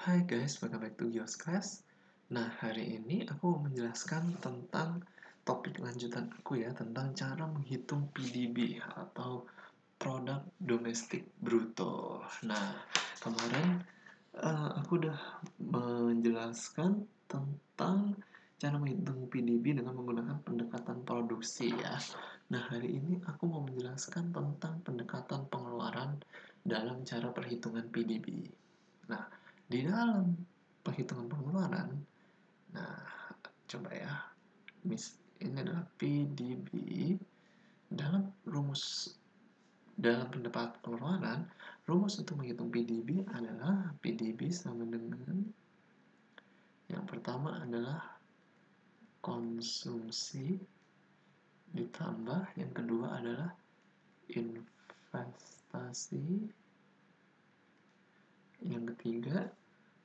Hai guys, welcome back to Gios Class. Nah, hari ini aku mau menjelaskan tentang topik lanjutan aku ya, tentang cara menghitung PDB atau Produk Domestik Bruto. Nah, kemarin aku udah menjelaskan tentang cara menghitung PDB dengan menggunakan pendekatan produksi ya. Nah, hari ini aku mau menjelaskan tentang pendekatan pengeluaran dalam cara perhitungan PDB. Nah, di dalam perhitungan pengeluaran, nah coba ya, ini adalah PDB dalam rumus dalam pendapat pengeluaran, rumus untuk menghitung PDB adalah PDB sama dengan yang pertama adalah konsumsi ditambah yang kedua adalah investasi, yang ketiga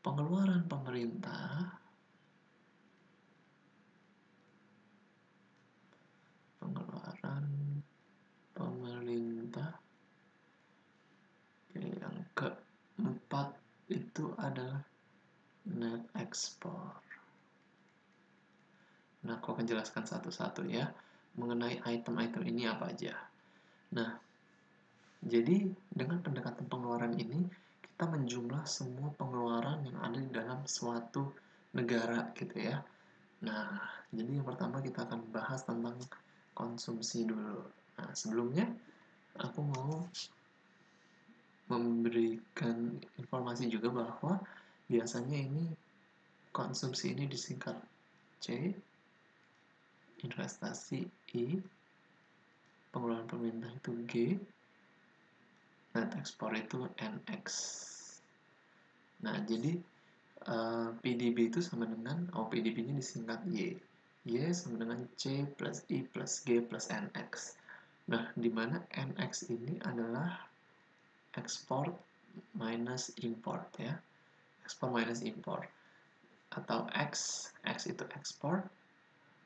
pengeluaran pemerintah, yang keempat itu adalah net export. Nah, aku akan jelaskan satu-satu ya mengenai item-item ini apa aja. Nah, jadi dengan pendekatan pengeluaran ini kita menjumlah semua pengeluaran yang ada di dalam suatu negara gitu ya. Nah, jadi yang pertama kita akan bahas tentang konsumsi dulu. Nah, sebelumnya aku mau memberikan informasi juga bahwa biasanya ini konsumsi ini disingkat C, investasi I, pengeluaran pemerintah itu G, net ekspor itu NX. Nah, jadi PDB itu sama dengan, PDB-nya disingkat Y. Y sama dengan C plus I plus G plus NX. Nah, di mana NX ini adalah ekspor minus import ya. Ekspor minus import. Atau X itu ekspor,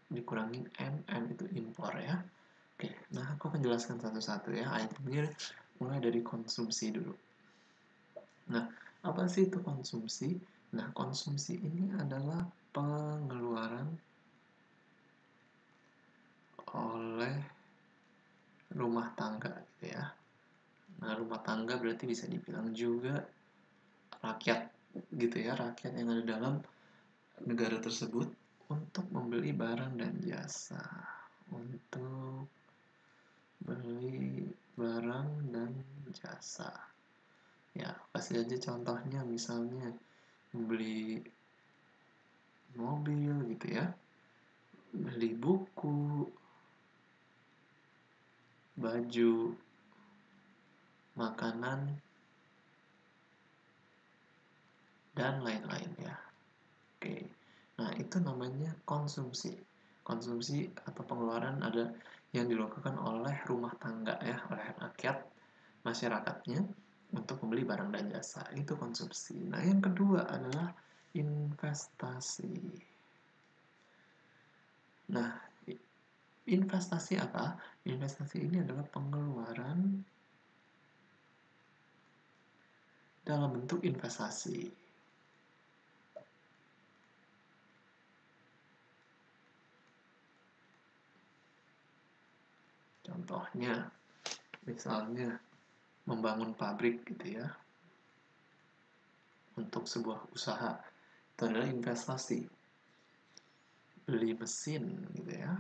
dikurangin M itu impor ya. Oke, nah aku akan jelaskan satu-satu ya. Itemnya mulai dari konsumsi dulu. Nah, apa sih itu konsumsi? Nah, konsumsi ini adalah pengeluaran oleh rumah tangga gitu ya. Nah, rumah tangga berarti bisa dibilang juga rakyat gitu ya, rakyat yang ada dalam negara tersebut untuk membeli barang dan jasa. Untuk beli barang dan jasa. Ya, kasih aja contohnya misalnya beli mobil gitu ya, beli buku, baju, makanan, dan lain-lain ya. Oke, nah itu namanya konsumsi. Konsumsi atau pengeluaran ada yang dilakukan oleh rumah tangga ya, oleh rakyat, masyarakatnya untuk membeli barang dan jasa. Itu konsumsi. Nah, yang kedua adalah investasi. Nah, investasi apa? Investasi ini adalah pengeluaran dalam bentuk investasi. Contohnya, misalnya membangun pabrik gitu ya, untuk sebuah usaha. Itu adalah investasi. Beli mesin gitu ya,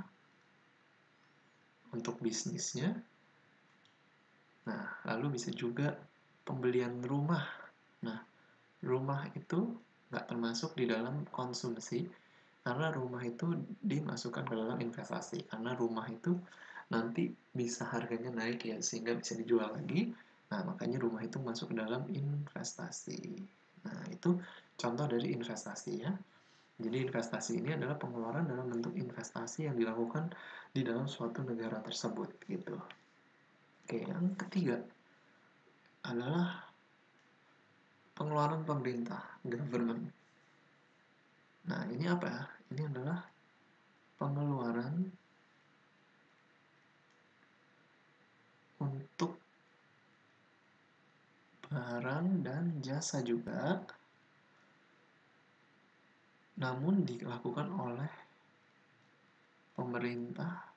untuk bisnisnya. Nah, lalu bisa juga pembelian rumah. Nah, rumah itu nggak termasuk di dalam konsumsi, karena rumah itu dimasukkan ke dalam investasi. Karena rumah itu nanti bisa harganya naik ya, sehingga bisa dijual lagi. Nah, makanya rumah itu masuk ke dalam investasi. Nah, itu contoh dari investasi ya. Jadi investasi ini adalah pengeluaran dalam bentuk investasi yang dilakukan di dalam suatu negara tersebut gitu. Oke, yang ketiga adalah pengeluaran pemerintah, government. Nah, ini apa ya? Ini adalah pengeluaran untuk barang dan jasa juga namun dilakukan oleh pemerintah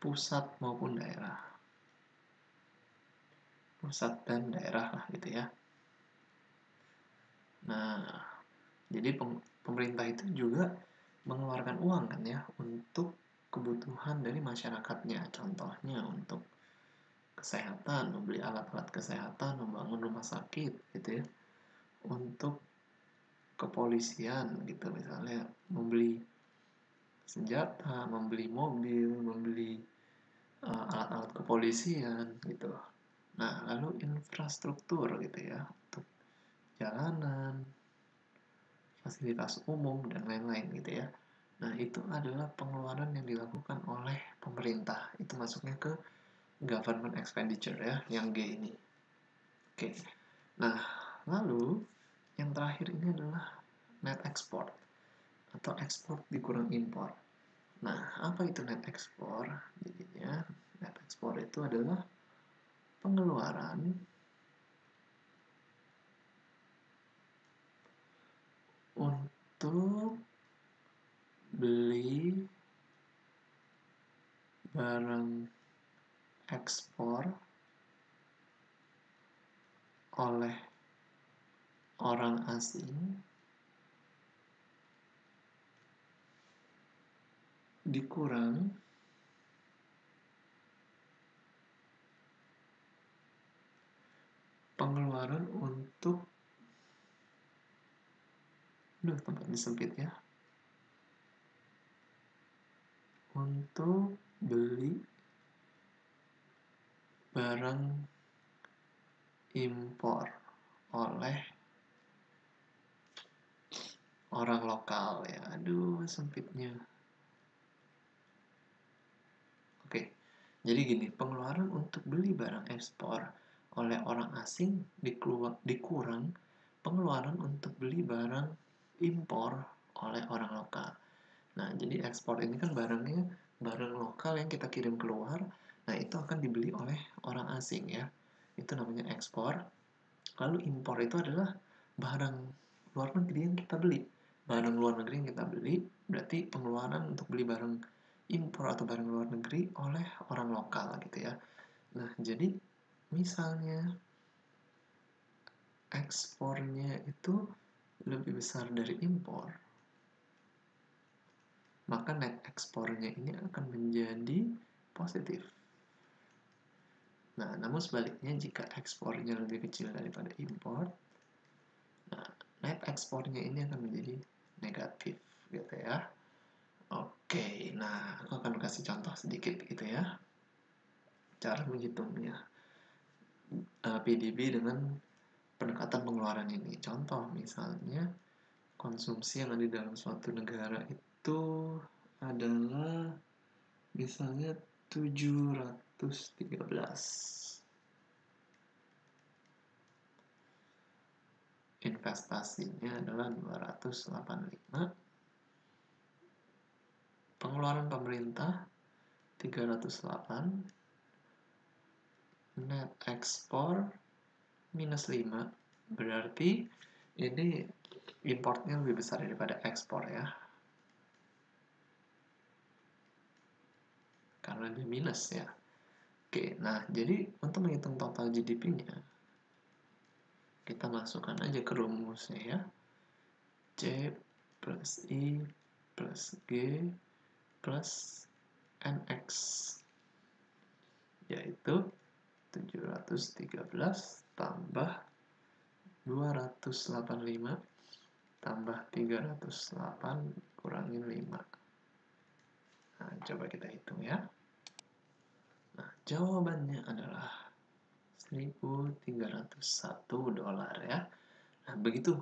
pusat maupun daerah. Pusat dan daerah lah gitu ya. Nah, jadi pemerintah itu juga mengeluarkan uang kan ya untuk kebutuhan dari masyarakatnya. Contohnya untuk kesehatan, membeli alat-alat kesehatan, membangun rumah sakit gitu ya. Untuk kepolisian gitu misalnya membeli senjata, membeli mobil, membeli alat-alat kepolisian gitu. Nah, lalu infrastruktur gitu ya, untuk jalanan, fasilitas umum, dan lain-lain gitu ya. Nah, itu adalah pengeluaran yang dilakukan oleh pemerintah. Itu masuknya ke government expenditure ya, yang G ini. Oke. Nah, lalu yang terakhir ini adalah net export atau ekspor dikurang impor. Nah, apa itu net export? Jadinya net export itu adalah pengeluaran untuk beli barang ekspor oleh orang asing dikurang pengeluaran untuk tempat disempit ya, untuk beli barang impor oleh orang lokal ya. Aduh, sempitnya. Oke, jadi gini, pengeluaran untuk beli barang ekspor oleh orang asing dikurang pengeluaran untuk beli barang impor oleh orang lokal. Nah, jadi ekspor ini kan barangnya barang lokal yang kita kirim keluar, nah itu akan dibeli oleh orang asing ya. Itu namanya ekspor. Lalu impor itu adalah barang luar negeri yang kita beli. Barang luar negeri yang kita beli, berarti pengeluaran untuk beli barang impor atau barang luar negeri oleh orang lokal gitu ya. Nah, jadi misalnya ekspornya itu lebih besar dari impor, maka net ekspornya ini akan menjadi positif. Nah, namun sebaliknya jika ekspornya lebih kecil daripada impor, nah, net ekspornya ini akan menjadi negatif gitu ya. Oke, nah aku akan kasih contoh sedikit gitu ya. Cara menghitungnya PDB dengan pendekatan pengeluaran ini. Contoh misalnya konsumsi yang ada dalam suatu negara itu adalah misalnya 713. Investasinya adalah 285. Pengeluaran pemerintah 308. Net ekspor minus 5. Berarti ini importnya lebih besar daripada ekspor ya. Karena dia minus ya. Oke, nah jadi untuk menghitung total GDP-nya, kita masukkan aja ke rumusnya ya. C plus I plus G plus NX, yaitu 713 tambah 285 tambah 308 kurangin 5. Nah, coba kita hitung ya. Nah, jawabannya adalah $1.301 ya. Nah, begitu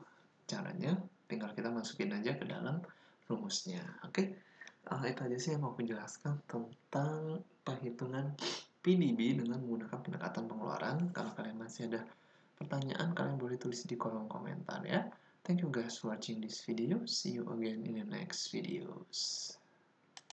caranya. Tinggal kita masukin aja ke dalam rumusnya. Oke, itu aja sih yang mau aku jelaskan tentang perhitungan PDB dengan menggunakan pendekatan pengeluaran. Kalau kalian masih ada pertanyaan, kalian boleh tulis di kolom komentar ya. Thank you guys for watching this video. See you again in the next videos.